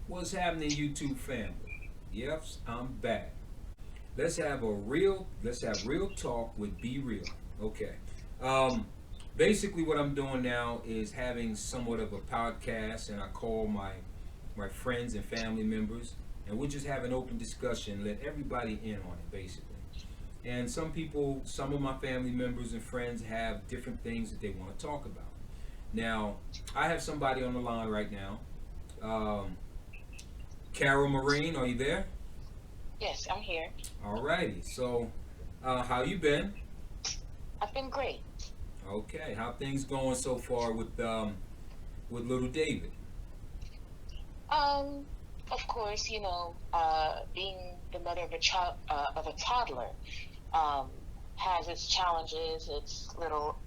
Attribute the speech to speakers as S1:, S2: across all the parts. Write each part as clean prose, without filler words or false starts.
S1: What's happening, YouTube family? Yes, I'm back. Let's have real talk with Be Real. Okay. Um, Basically, what I'm doing now is having somewhat of a podcast, and I call my friends and family members, and we'll just have an open discussion, let everybody in on it, basically. And some of my family members and friends have different things that they want to talk about. Now, I have somebody on the line right now. Um, Kara Maureen, are you there?
S2: Yes, I'm here.
S1: Alrighty. So, how you been?
S2: I've been great.
S1: Okay. How things going so far with little David?
S2: Um, of course, being the mother of a child of a toddler, um, has its challenges, its little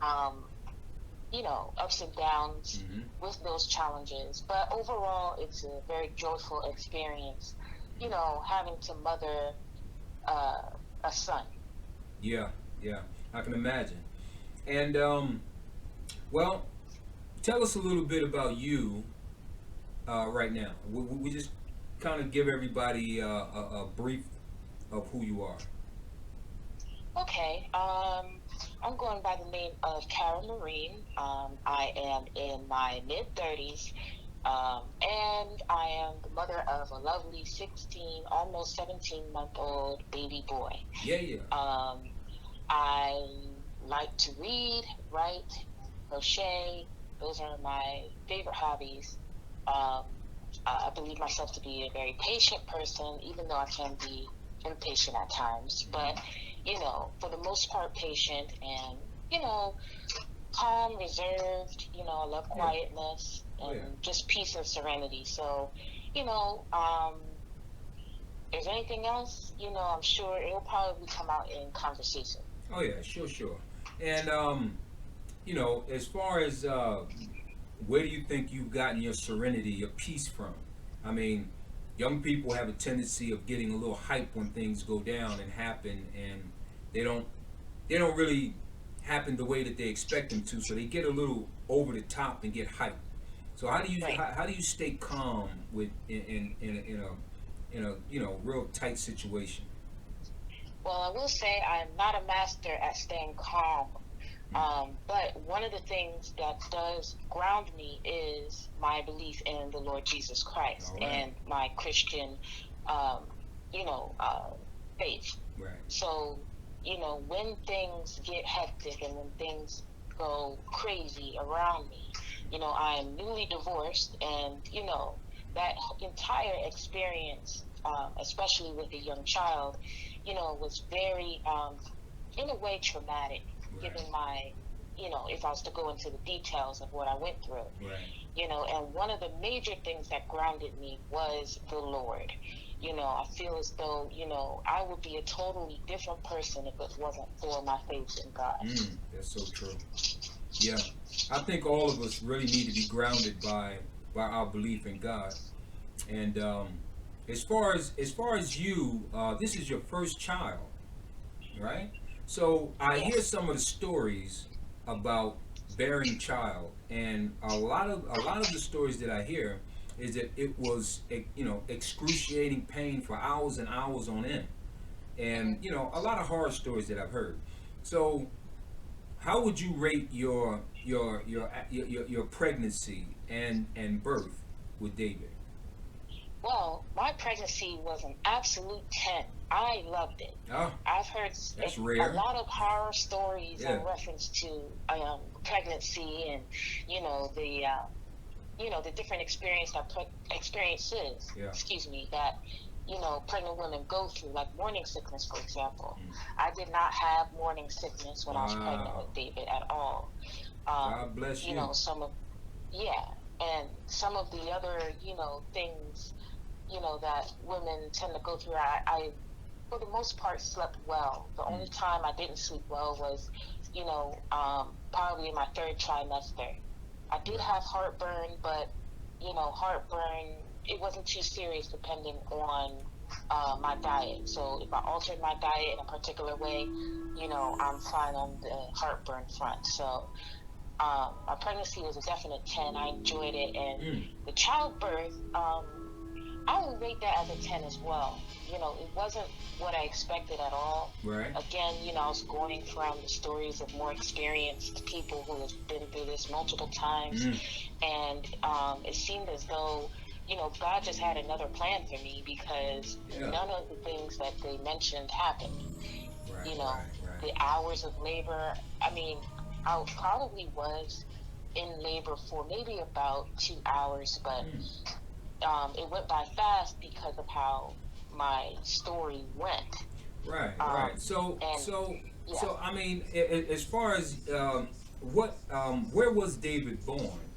S2: ups and downs
S1: Mm-hmm.
S2: with those challenges. But overall, it's a very joyful experience. Having to mother uh, a son.
S1: Yeah, yeah. I can imagine. And well, tell us a little bit about you right now. We just kind of give everybody a brief of who you are.
S2: Okay. I'm going by the name of Kara Maureen. I am in my mid 30s, and I am the mother of a lovely 16, almost 17-month-old baby boy.
S1: Yeah, yeah.
S2: Um, I like to read, write, crochet. Those are my favorite hobbies. Um, I believe myself to be a very patient person, even though I can be impatient at times.
S1: Mm-hmm.
S2: But, for the most part, patient and, you know, calm, reserved. I love
S1: Yeah.
S2: quietness
S1: Oh
S2: and
S1: yeah.
S2: just peace and serenity. So, you know, um, if there's anything else, I'm sure it'll probably come out in conversation.
S1: Oh yeah. Sure, sure. And as far as where do you think you've gotten your serenity, your peace from? I mean, young people have a tendency of getting a little hype when things go down and happen, and they don't they don't really happen the way that they expect them to. So they get a little over the top and get hyped. So
S2: Right.
S1: how do you stay calm with in a real tight situation?
S2: Well, I will say I'm not a master at staying calm.
S1: Mm.
S2: But one of the things that does ground me is my belief in the Lord Jesus Christ
S1: All right,
S2: and my Christian, um, you know, uh, faith.
S1: right.
S2: So, when things get hectic and when things go crazy around me, I am newly divorced, and, that entire experience, especially with a young child, was very, in a way, traumatic,
S1: Right,
S2: given my, if I was to go into the details of what I went through,
S1: right.
S2: and one of the major things that grounded me was the Lord. I feel as though, I would be a totally different person if it wasn't for my faith in God.
S1: That's so true. Yeah, I think all of us really need to be grounded by our belief in God. And as far as you, this is your first child, right? So I hear
S2: Yes.
S1: some of the stories about bearing child, and a lot of the stories that I hear is that it was excruciating pain for hours and hours on end, and
S2: Hmm.
S1: a lot of horror stories that I've heard. So how would you rate your pregnancy and birth with David?
S2: Well, my pregnancy was an absolute 10. I loved it.
S1: Oh,
S2: I've heard
S1: that's
S2: a
S1: rare.
S2: lot of horror stories
S1: Yeah,
S2: in reference to pregnancy and, you know, the, uh, the different experiences,
S1: yeah.
S2: excuse me, that, pregnant women go through, like morning sickness, for example.
S1: Mm.
S2: I did not have morning sickness when I was pregnant
S1: Wow.
S2: with David at all. Um,
S1: God bless you.
S2: some of, yeah, and some of the other, things that women tend to go through. I, for the most part, slept well. The
S1: Mm.
S2: only time I didn't sleep well was, probably in my third trimester. I did
S1: Right.
S2: have heartburn, but, heartburn, it wasn't too serious depending on my diet. So if I altered my diet in a particular way, I'm fine on the heartburn front. So my pregnancy was a definite 10. I enjoyed it. And
S1: Mm.
S2: the childbirth, I would rate that as a 10 as well. It wasn't what I expected at all.
S1: Right.
S2: Again, I was going from the stories of more experienced people who have been through this multiple times,
S1: Mm.
S2: and it seemed as though, God just had another plan for me because
S1: Yeah.
S2: none of the things that they mentioned happened.
S1: Right.
S2: You know,
S1: Right. Right.
S2: the hours of labor. I mean, I probably was in labor for maybe about 2 hours, but
S1: Mm.
S2: it went by fast because of how my story went.
S1: Right.
S2: Um,
S1: Right. So.
S2: and
S1: So.
S2: yeah,
S1: So. I mean, as far as where was David born?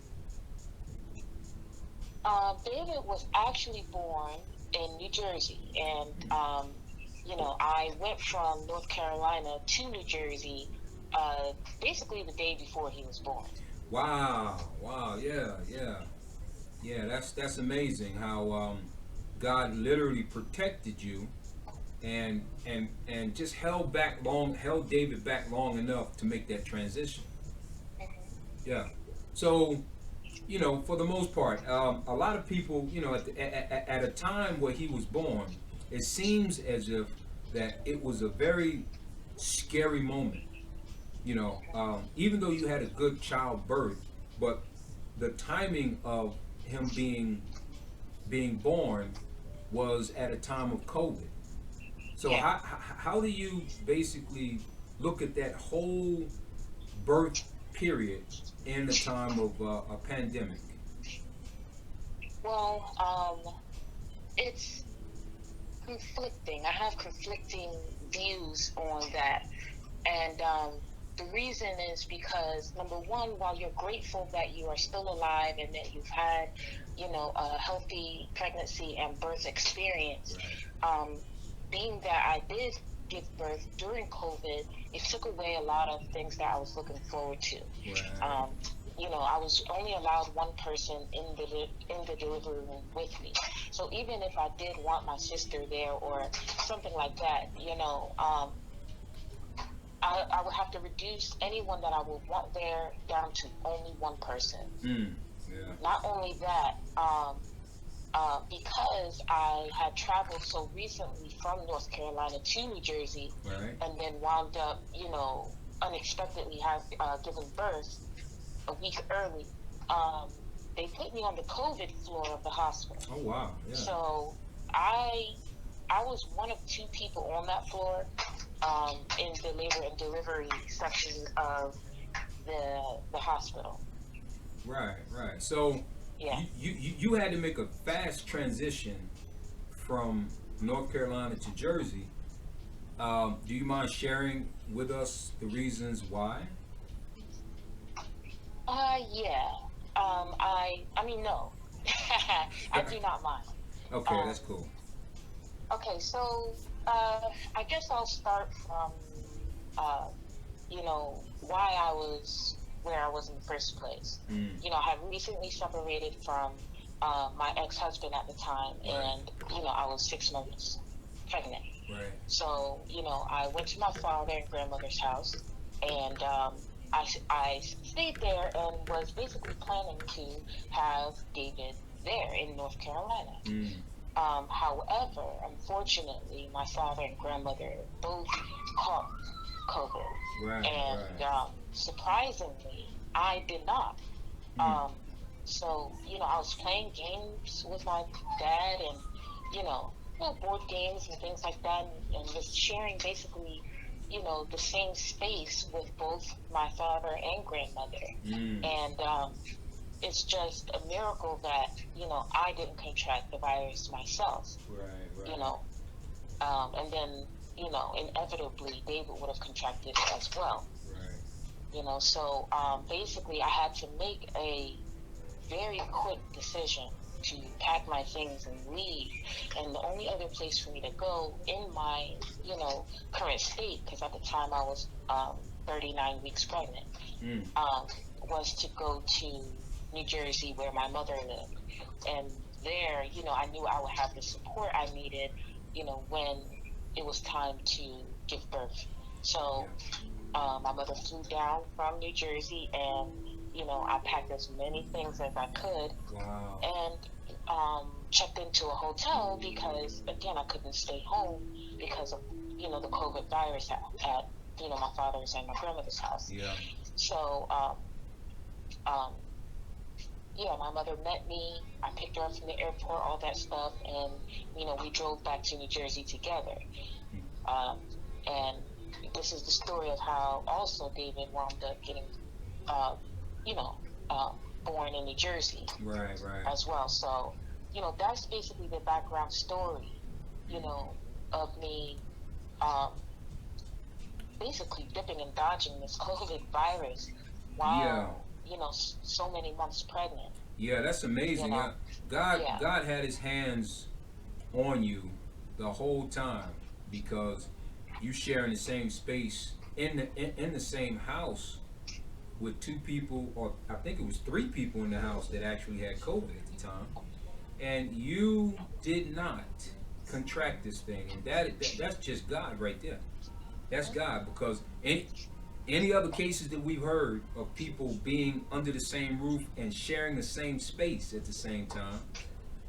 S2: David was actually born in New Jersey, and I went from North Carolina to New Jersey basically the day before he was born.
S1: Wow. Wow. Yeah. Yeah. Yeah. That's amazing how God literally protected you and just held David back long enough to make that transition.
S2: Hmm.
S1: Yeah. So, for the most part, a lot of people, at a time where he was born, it seems as if that it was a very scary moment. Even though you had a good childbirth, but the timing of him being born was at a time of COVID. So
S2: Yeah.
S1: how do you basically look at that whole birth period in the time of a pandemic?
S2: Well, it's conflicting. I have conflicting views on that. And the reason is because, number one, while you're grateful that you are still alive and that you've had, a healthy pregnancy and birth experience,
S1: Right.
S2: um, being that I did give birth during COVID, it took away a lot of things that I was looking forward to.
S1: Right.
S2: Um, I was only allowed one person in the delivery room with me. So even if I did want my sister there or something like that, I would have to reduce anyone that I would want there down to only one person.
S1: Mm. Yeah.
S2: Not only that, because I had traveled so recently from North Carolina to New Jersey
S1: Right.
S2: and then wound up, unexpectedly have given birth a week early, um, they put me on the COVID floor of the hospital.
S1: Oh wow. Yeah.
S2: So I I was one of two people on that floor in the labor and delivery section of the hospital.
S1: Right. Right. So
S2: Yeah.
S1: you had to make a fast transition from North Carolina to Jersey. Do you mind sharing with us the reasons why?
S2: Yeah. I mean, no. I do not mind.
S1: Okay,
S2: Um,
S1: that's cool.
S2: okay, so I guess I'll start from, uh, why I was where I was in the first place.
S1: Mm.
S2: I had recently separated from my ex-husband at the time,
S1: Right.
S2: and, I was 6 months pregnant.
S1: Right.
S2: So, I went to my father and grandmother's house, and I stayed there and was basically planning to have David there in North Carolina.
S1: Mm.
S2: However, unfortunately, my father and grandmother both caught COVID,
S1: Right.
S2: and
S1: Right.
S2: surprisingly, I did not.
S1: Mm.
S2: Um, so, I was playing games with my dad and, board games and things like that, and was sharing basically, the same space with both my father and grandmother.
S1: Mm.
S2: And it's just a miracle that, I didn't contract the virus myself,
S1: Right.
S2: you
S1: Right.
S2: know. And then, inevitably, David would have contracted it as well.
S1: Right.
S2: So basically, I had to make a very quick decision to pack my things and leave. And the only other place for me to go in my, current state, because at the time I was 39 weeks pregnant,
S1: Mm.
S2: um, was to go to New Jersey where my mother lived. And there, I knew I would have the support I needed, when it was time to give birth.
S1: Yeah.
S2: So my mother flew down from New Jersey, and I packed as many things as I could
S1: Wow.
S2: and checked into a hotel because, again, I couldn't stay home because of, the COVID virus at my father's and my grandmother's house.
S1: Yeah.
S2: So, um, yeah, my mother met me. I picked her up from the airport, all that stuff, and we drove back to New Jersey together. Um, and this is the story of how also David wound up getting, uh, you know, uh, born in New Jersey
S1: Right. Right.
S2: as well. So, that's basically the background story, of me, um, basically dipping and dodging this COVID virus
S1: Yeah.
S2: while, so many months pregnant.
S1: Yeah. That's
S2: You
S1: amazing.
S2: know, yeah.
S1: God had His hands on you the whole time because you sharing the same space in the same house with two people, or I think it was three people in the house that actually had COVID at the time, and you did not contract this thing, and that's just God right there. That's God, because any other cases that we've heard of people being under the same roof and sharing the same space at the same time,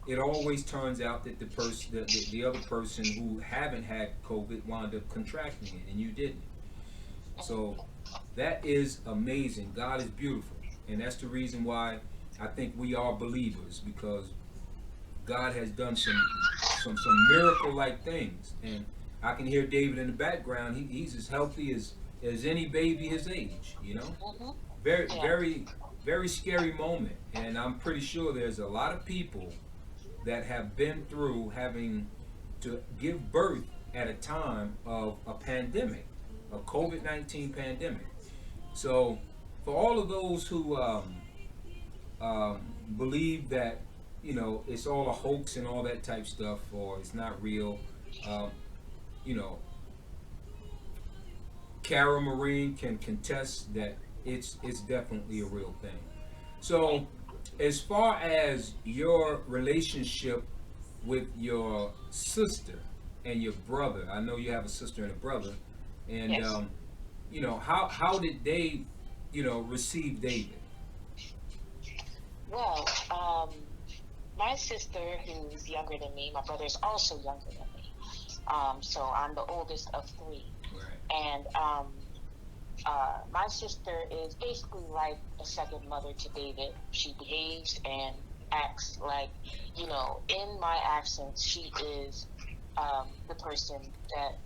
S1: it always turns out that the other person who haven't had COVID wound up contracting it, and you didn't. So that is amazing. God is beautiful, and that's the reason why I think we are believers, because God has done some miracle like things, and I can hear David in the background. He's as healthy as any baby his age.
S2: Hmm.
S1: Very
S2: Yeah.
S1: very very scary moment, and I'm pretty sure there's a lot of people that have been through having to give birth at a time of a pandemic, a COVID 19 pandemic. So, for all of those who believe that, it's all a hoax and all that type stuff, or it's not real, um, you know, Kara Maureen can contest that it's definitely a real thing.
S2: Right.
S1: So, as far as your relationship with your sister and your brother, I know you have a sister and a brother, and
S2: Yes.
S1: how did they, receive David?
S2: Well, my sister, who's younger than me, my brother's also younger than me. So I'm the oldest of three.
S1: Right.
S2: And my sister is basically like a second mother to David. She behaves and acts like, in my absence, she is the person that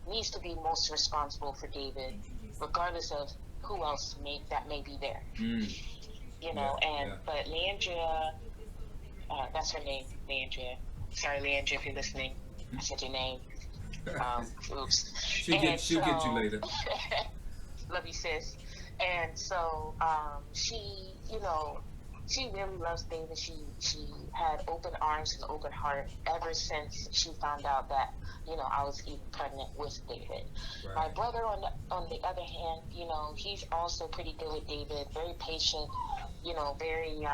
S2: needs to be most responsible for David, regardless of who else that may be there.
S1: Mm. Yeah.
S2: And
S1: Yeah.
S2: but Leandria, that's her name, Leandria. Sorry, Leandria, if you're listening, I said your name. Oops. And
S1: She'll get you
S2: so,
S1: later.
S2: love you, sis. And so, she, she really loves David. She had open arms and open heart ever since she found out that, I was even pregnant with David. My
S1: Right.
S2: brother, on the other hand, he's also pretty good with David. Very patient. Very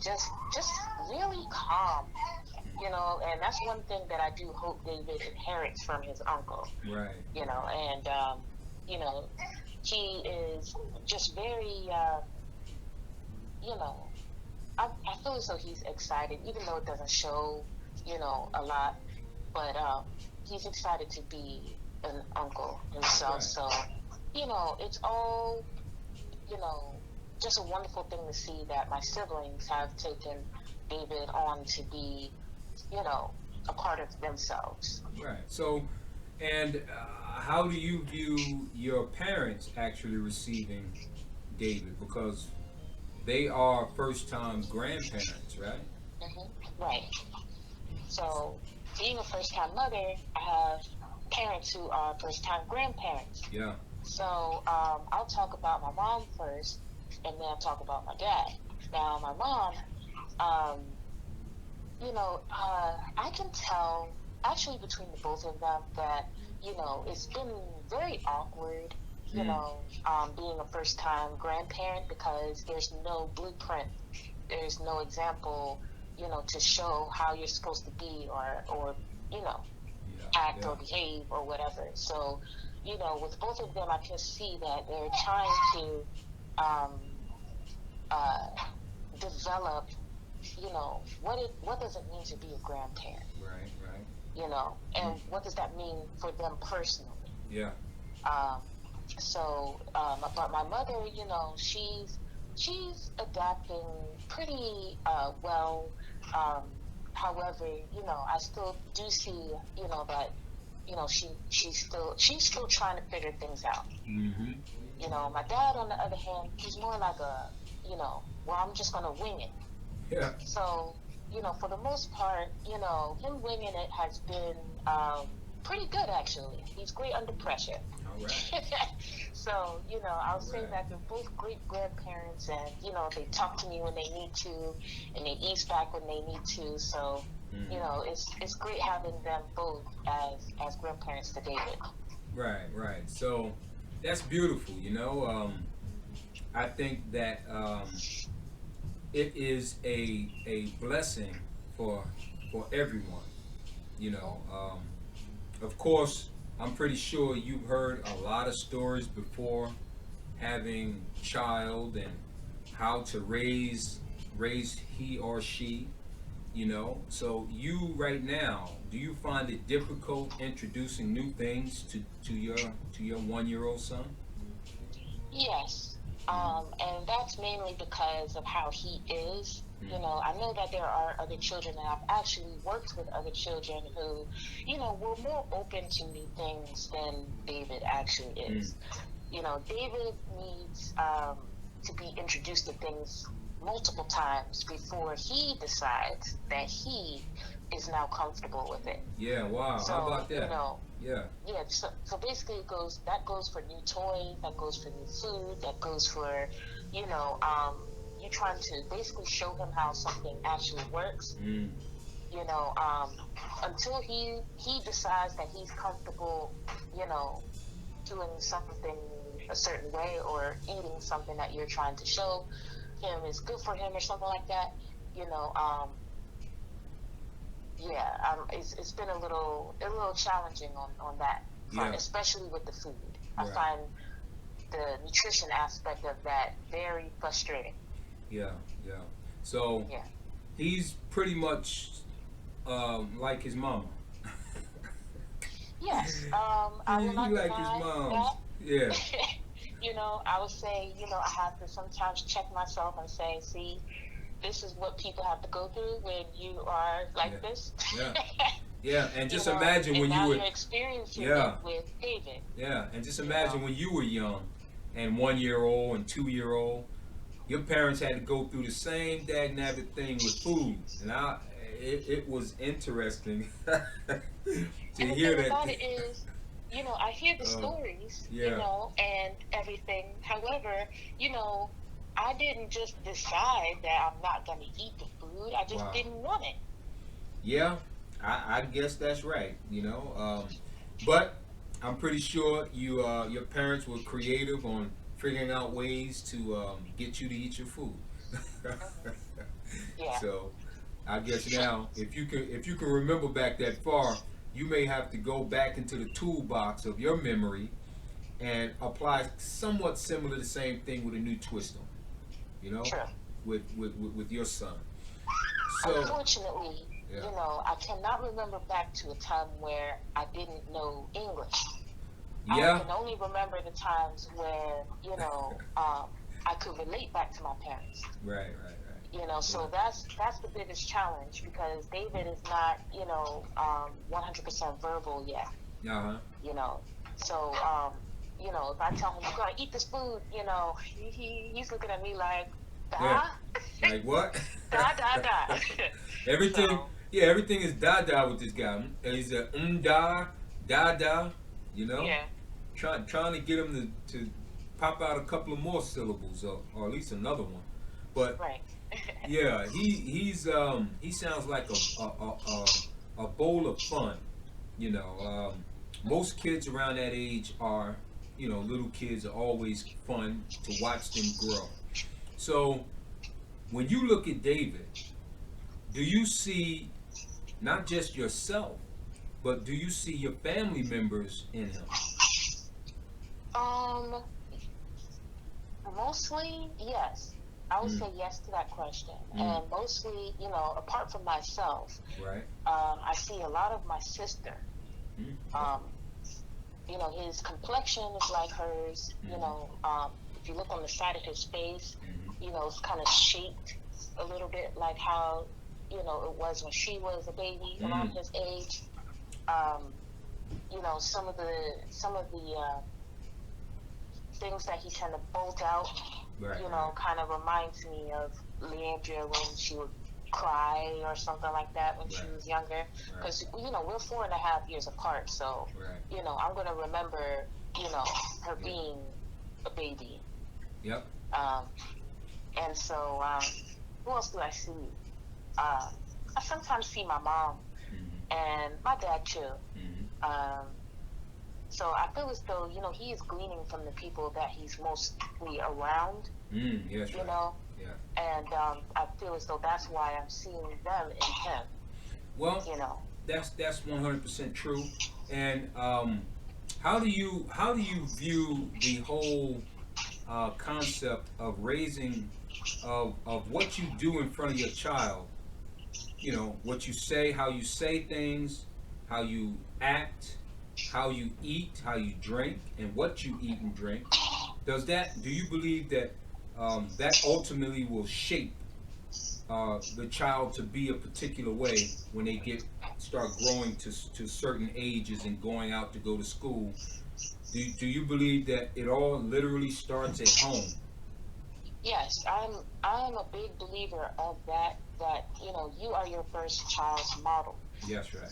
S2: just really calm. And that's one thing that I do hope David inherits from his uncle.
S1: Right.
S2: And you know, he is just very, you know, I feel as though he's excited, even though it doesn't show, a lot. But he's excited to be an uncle himself.
S1: Right.
S2: So, it's all, you know, just a wonderful thing to see that my siblings have taken David on to be, a part of themselves.
S1: Right. So, and how do you view your parents actually receiving David? Because they are first-time grandparents, right?
S2: Right. So, being a first time mother, I have parents who are first time grandparents.
S1: Yeah.
S2: So, I'll talk about my mom first, and then I'll talk about my dad. Now, my mom, um, I can tell actually between the both of them that, it's been very awkward,
S1: Mm.
S2: being a first time grandparent because there's no blueprint, there's no example, to show how you're supposed to be or
S1: Yeah.
S2: act
S1: Yeah.
S2: or behave or whatever. So, with both of them, I can see that they're trying to um, uh, develop, what does it mean to be a grandparent?
S1: Right, right.
S2: And what does that mean for them personally?
S1: Yeah.
S2: Um, but my mother, she's adapting pretty well. Um, However, I still do see, that, she's still trying to figure things out.
S1: Mm-hmm.
S2: My dad, on the other hand, he's more like well, I'm just gonna wing it.
S1: Yeah.
S2: So, for the most part, him winging it has been pretty good, actually. He's great under pressure.
S1: All right.
S2: So, I'll say
S1: Right.
S2: that they're both great grandparents, and, they talk to me when they need to, and they ease back when they need to. So, it's great having them both as grandparents to David.
S1: Right, right. So that's beautiful, I think that it is a blessing for everyone, you know. Of course, I'm pretty sure you've heard a lot of stories before having child and how to raise he or she, So you right now, do you find it difficult introducing new things to your 1-year-old son?
S2: Yes. And that's mainly because of how he is.
S1: Mm.
S2: I know that there are other children, and I've actually worked with other children who, were more open to new things than David actually
S1: Mm.
S2: is. David needs to be introduced to things multiple times before he decides that he is now comfortable with it.
S1: Yeah, wow.
S2: So,
S1: How about that? Yeah.
S2: yeah, so basically that goes for new toys, that goes for new food, that goes for, you know, um, you trying to basically show him how something actually works,
S1: Mm.
S2: you know, until he decides that he's comfortable, you know, doing something a certain way, or eating something that you're trying to show him is good for him or something like that, you know, it's been a little challenging on that front,
S1: Yeah.
S2: especially with the food. I
S1: Right.
S2: find the nutrition aspect of that very frustrating.
S1: Yeah. Yeah. So
S2: Yeah.
S1: he's pretty much like his mama.
S2: Yes. I will
S1: He
S2: not
S1: like his
S2: deny
S1: mom's.
S2: that.
S1: Yeah.
S2: I would say, I have to sometimes check myself and say, see, this is what people have to go through when you are
S1: Yeah.
S2: like this.
S1: Yeah. Yeah. And just imagine
S2: And
S1: when you
S2: now
S1: were.
S2: you're experiencing it
S1: Yeah.
S2: with David.
S1: Yeah. And just
S2: You
S1: imagine
S2: know,
S1: when you were young, and 1 year old and 2 year old. Your parents had to go through the same dag nabbit thing with food, and it was interesting to
S2: and the
S1: hear
S2: thing
S1: that.
S2: about it is, I hear the
S1: Uh,
S2: stories,
S1: yeah.
S2: and everything. However, you know, I didn't just decide that I'm not going to eat the food. I just
S1: Wow.
S2: didn't want it.
S1: Yeah, I guess that's right. But I'm pretty sure your parents were creative on figuring out ways to get you to eat your food.
S2: Hmm. Yeah.
S1: So I guess now, if you can remember back that far, you may have to go back into the toolbox of your memory and apply somewhat similar the same thing with a new twist on, you know,
S2: True.
S1: with your son. So
S2: Unfortunately,
S1: yeah,
S2: I cannot remember back to a time where I didn't know English. I
S1: yeah,
S2: can only remember the times where, I could relate back to my parents.
S1: right, right,
S2: So that's the biggest challenge, because David is not, 100% verbal yet.
S1: right. Uh huh.
S2: You know, so if I tell him you're gonna eat this food, he's looking at me like,
S1: Yeah.
S2: da,
S1: Like what?
S2: da, da, da.
S1: Everything.
S2: So
S1: Yeah, everything is da da with this guy. He's a da da. You know,
S2: yeah,
S1: trying to get him to pop out a couple of more syllables, or at least another one. But
S2: right.
S1: yeah, he sounds like a bowl of fun. Most kids around that age are, little kids are always fun to watch them grow. So when you look at David, do you see not just yourself, but do you see your family members in him?
S2: Um, Mostly, yes. I would say yes to that question. And mostly, apart from myself,
S1: Right.
S2: I see a lot of my sister. Um, his complexion is like hers. If you look on the side of his face, it's kind of shaped a little bit like how, it was when she was a baby around his age. Um, some of the things that he tend to bolt out,
S1: Right.
S2: kind of reminds me of Leandria when she would cry or something like that when she was younger. Because, we're 4.5 years apart. So, I'm going to remember, her being a baby.
S1: Yep.
S2: And so, who else do I see? I sometimes see my mom and my dad too. So I feel as though, he is gleaning from the people that he's mostly around.
S1: Yes,
S2: you know,
S1: yeah.
S2: And I feel as though that's why I'm seeing them in him.
S1: Well, that's 100% true. And how do you view the whole concept of raising of what you do in front of your child? What you say, how you say things, how you act, how you eat, how you drink, and what you eat and drink. Do you believe that that ultimately will shape the child to be a particular way when they start growing to certain ages and going out to go to school? Do you believe that it all literally starts at home?
S2: Yes, I'm a big believer of that. That you are your first child's model.
S1: Yes, right.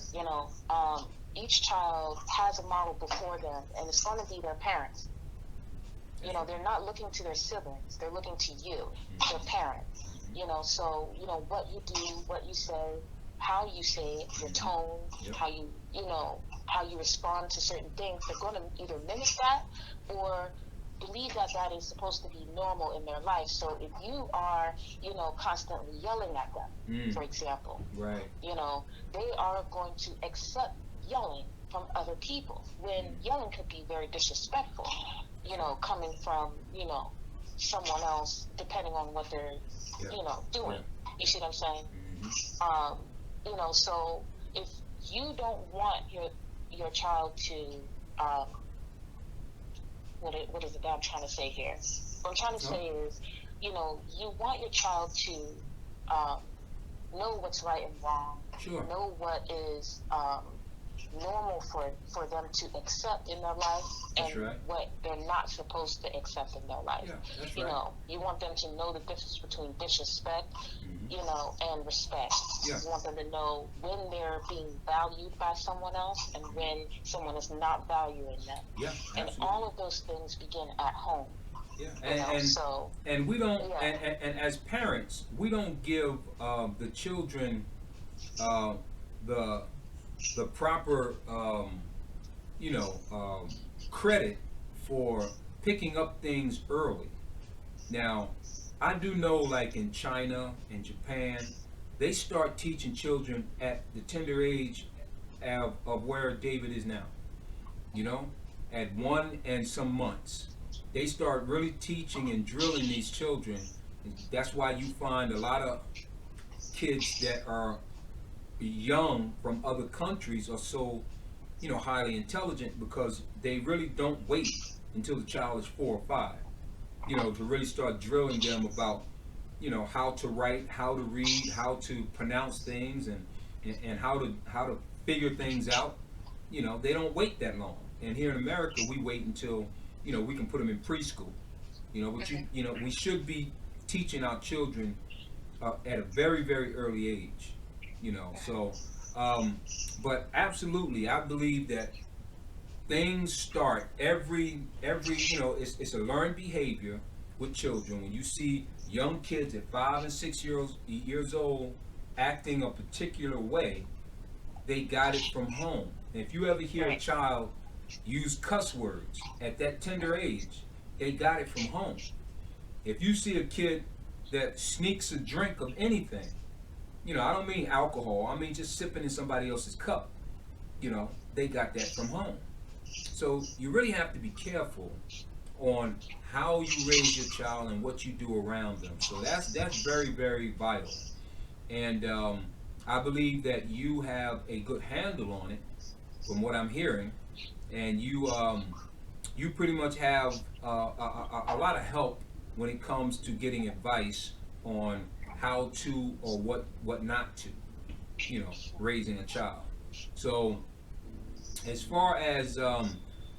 S2: Each child has a model before them, and it's going to be their parents. They're not looking to their siblings; they're looking to you, their parents. So what you do, what you say, how you say it, your tone, how you respond to certain things. They're going to either mimic that or believe that that is supposed to be normal in their life. So if you are, constantly yelling at them, for example,
S1: right,
S2: they are going to accept yelling from other people when yelling could be very disrespectful, coming from, someone else, depending on what they're, doing. You see what I'm saying? So if you don't want your child to, what is it that I'm trying to say here? What I'm trying to say is, you want your child to know what's right and wrong, know what is normal for them to accept in their life, and what they're not supposed to accept in their life.
S1: Yeah, that's right.
S2: You want them to know the difference between disrespect, and respect. You want them to know when they're being valued by someone else and when someone is not valuing them.
S1: Yeah,
S2: and all of those things begin at home.
S1: Yeah, and we don't, and as parents, we don't give the children the proper credit for picking up things early. Now, I do know, like in China and Japan, they start teaching children at the tender age of where David is now. At 1 and some months, they start really teaching and drilling these children. That's why you find a lot of kids that are young from other countries are so highly intelligent, because they really don't wait until the child is 4 or 5 to really start drilling them about how to write, how to read, how to pronounce things, and how to figure things out. They don't wait that long. And here in America, we wait until we can put them in preschool. But we should be teaching our children at a very, very early age. So but absolutely, I believe that things start every it's a learned behavior with children. When you see young kids at 5 and 6 years old acting a particular way, they got it from home. And if you ever hear a child use cuss words at that tender age, they got it from home. If you see a kid that sneaks a drink of anything, I don't mean alcohol, I mean just sipping in somebody else's cup, they got that from home. So you really have to be careful on how you raise your child and what you do around them. So that's very, very vital. And I believe that you have a good handle on it, from what I'm hearing, and you pretty much have a lot of help when it comes to getting advice on how to or what not to, raising a child. So as far as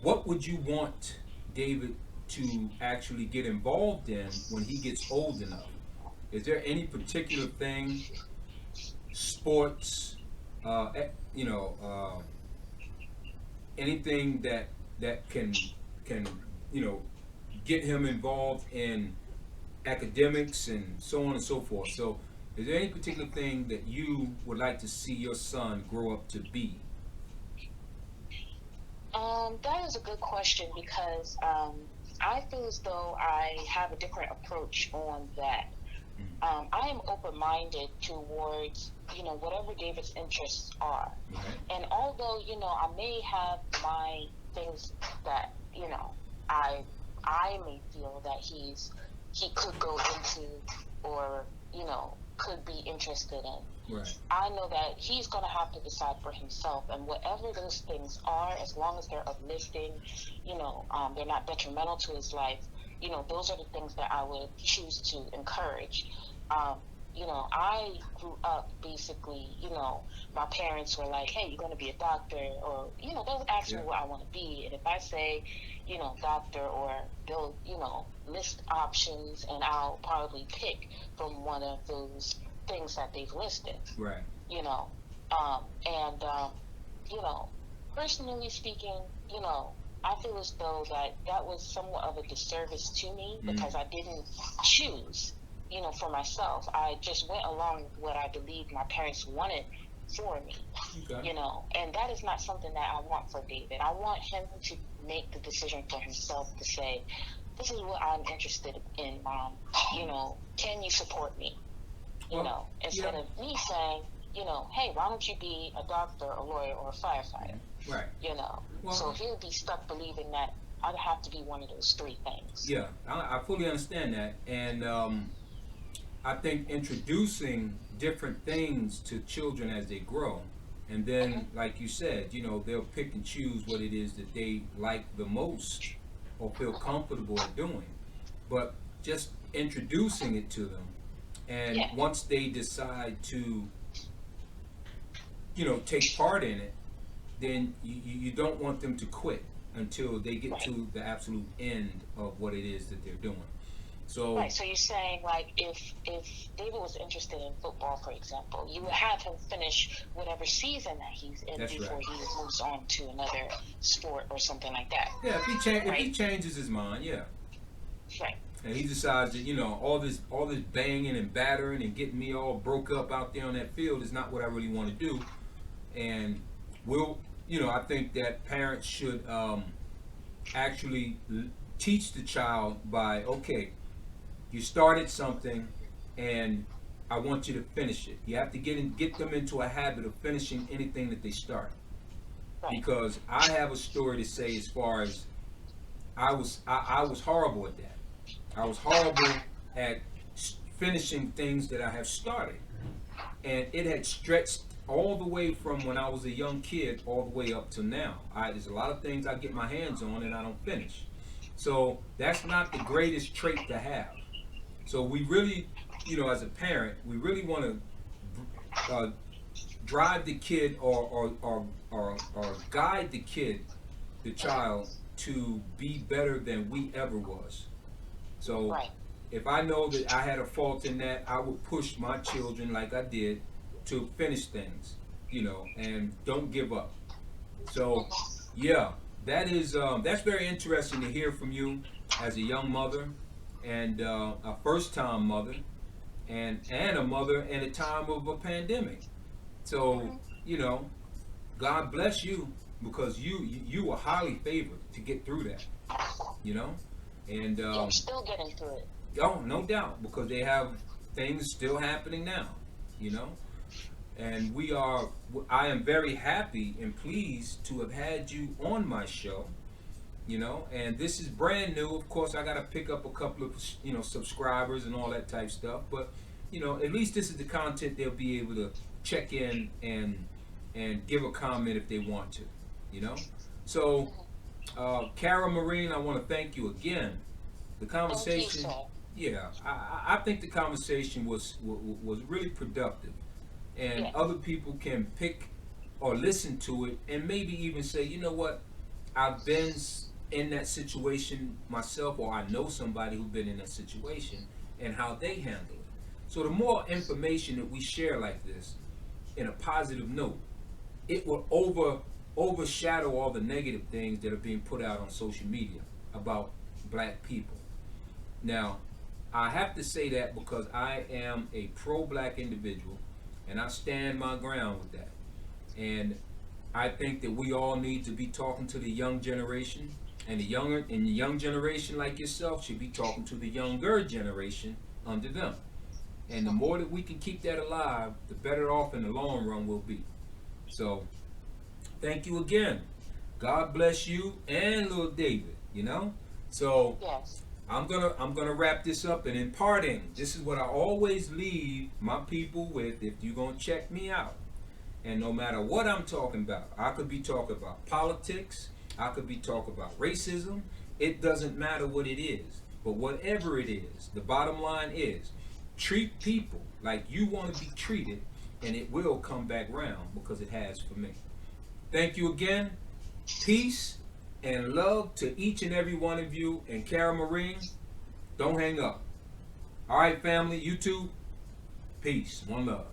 S1: what would you want David to actually get involved in when he gets old enough? Is there any particular thing, sports, uh, eh, you know, anything that can get him involved in academics and so on and so forth? So, is there any particular thing that you would like to see your son grow up to be?
S2: That is a good question because I feel as though I have a different approach on that. I am open-minded towards, whatever David's interests are.
S1: Right.
S2: And although, I may have my things that, I I may feel that he could go into or, could be interested in.
S1: Right.
S2: I know that he's going to have to decide for himself, and whatever those things are, as long as they're uplifting, they're not detrimental to his life, those are the things that I would choose to encourage. I grew up basically, my parents were like, hey, you're going to be a doctor, or, they'll ask me what I want to be. And if I say, doctor, or they'll, list options, and I'll probably pick from one of those things that they've listed.
S1: Right.
S2: And personally speaking, I feel as though that was somewhat of a disservice to me because I didn't choose, for myself. I just went along with what I believed my parents wanted for me,
S1: Okay.
S2: and that is not something that I want for David. I want him to make the decision for himself to say, this is what I'm interested in, Mom. Can you support me? Instead of me saying, hey, why don't you be a doctor, a lawyer, or a firefighter?
S1: Right. Well,
S2: So he'll be stuck believing that I'd have to be one of those three things.
S1: Yeah, I fully understand that, and I think introducing different things to children as they grow, and then, like you said, they'll pick and choose what it is that they like the most or feel comfortable at doing. But just introducing it to them, and once they decide to, take part in it, then you don't want them to quit until they get to the absolute end of what it is that they're doing. So
S2: right. So you're saying, like, if David was interested in football, for example, you would have him finish whatever season that he's in before he moves on to another sport or something like that.
S1: Yeah, if he changes his mind, yeah.
S2: Right.
S1: And he decides that all this banging and battering and getting me all broke up out there on that field is not what I really want to do, and I think that parents should actually teach the child by, okay, you started something and I want you to finish it. You have to get them into a habit of finishing anything that they start.
S2: Right.
S1: Because I have a story to say as far as I was horrible at that. I was horrible at finishing things that I have started. And it had stretched all the way from when I was a young kid all the way up to now. There's a lot of things I get my hands on and I don't finish. So that's not the greatest trait to have. So we really, as a parent, we really want to drive the kid or guide the child, to be better than we ever was. So if I know that I had a fault in that, I would push my children like I did to finish things, and don't give up. So, yeah, that's very interesting to hear from you as a young mother and a first-time mother and a mother in a time of a pandemic. So, God bless you because you were highly favored to get through that, and
S2: I'm still getting through it.
S1: Oh, no doubt, because they have things still happening now, and I am very happy and pleased to have had you on my show, you know, and this is brand new. Of course, I got to pick up a couple of, subscribers and all that type stuff. But, at least this is the content they'll be able to check in and give a comment if they want to, you know. So, Kara Maureen, I want to thank you again. The conversation,
S2: Thank you,
S1: yeah, I think the conversation was really productive, and
S2: Yes.
S1: other people can pick or listen to it, and maybe even say, you know what, I've been in that situation myself, or I know somebody who's been in that situation, and how they handle it. So the more information that we share like this, in a positive note, it will overshadow all the negative things that are being put out on social media about black people. Now, I have to say that because I am a pro-black individual, and I stand my ground with that. And I think that we all need to be talking to the young generation, and the young generation like yourself should be talking to the younger generation under them. And the more that we can keep that alive, the better off in the long run we'll be. So, thank you again. God bless you and little David. So
S2: Yes.
S1: I'm gonna wrap this up, and in parting, this is what I always leave my people with. If you're gonna check me out, and no matter what I'm talking about, I could be talking about politics, I could be talking about racism. It doesn't matter what it is, but whatever it is, the bottom line is treat people like you want to be treated, and it will come back round because it has for me. Thank you again. Peace and love to each and every one of you. And Kara Maureen, don't hang up. All right, family, you too. Peace. One love.